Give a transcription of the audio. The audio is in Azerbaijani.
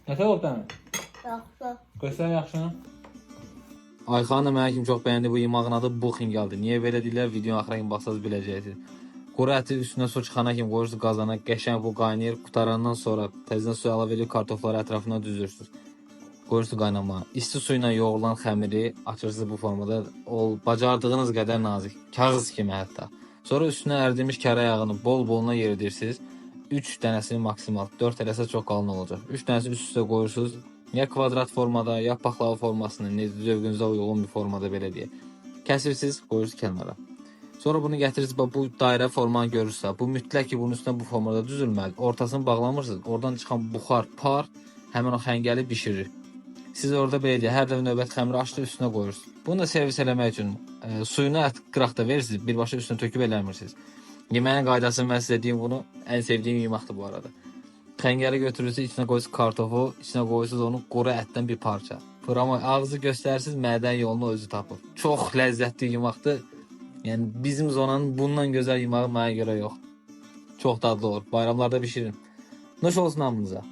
Nətər olub dəmi? Yaxşı. Göstər yaxşı. Ayxanın da mənə kimi çox bəyəndi bu yemağın adı bu xingaldır. Niyə belə deyirlər? Videonun axırına kimi baxsaz biləcəksiniz. Quru əti üstünə su çıxana kimi qoyursunuz qazana, qəşəng bu qaynayır. Qutarandan sonra təzədən su əlavə edib kartofları ətrafına düzürsünüz. Qoyursunuz qaynamağa. İsti su ilə yoğrulan xəmiri açırsınız bu formada. O bacardığınız qədər nazik, kağız kimi hətta. Sonra üstünə əridilmiş kərə yağını bol-boluna yeridirsiniz. 3 dənəsini maksimal, 4 eləsə çox qalın olacaq. 3 dənəsini üst-üstə qoyursunuz. Ya kvadrat formada, ya paxlava formasında, zövqünüzə uyğun bir formada belə deyək. Kəsirsiniz, qoyursunuz kənara. Sonra bunu gətirirsiniz, bu dairə formanı görürsünüz. Bu mütləq ki, bunun üstünə bu formada düzülməlidir. Ortasını bağlamırsınız, oradan çıxan buxar, par həmin o xəngəli bişirir. Siz orada belə deyək, hər dəfə növbət xəmiri açdı, üstünə qoyursunuz. Bunu da servis eləmək üçün suyunu ət qıraqda verirsiniz, birbaşa üstünə töküb eləmirsiniz. Yeməyin qaydasını mən sizə deyim, bunu ən sevdiyim yeməkdir bu arada. Xəngəli götürürsünüz, içinə qoyursunuz kartofu, içinə qoyursunuz onu quru ətdən bir parça. Amma ağzı göstərirsiniz, mədən yolunu özü tapır. Çox ləzzətli yeməkdir. Yəni bizim zonanın bundan gözəl yeməyi mənə görə yox. Çox dadlı olur. Bayramlarda bişirin. Nuş olsun hamınıza.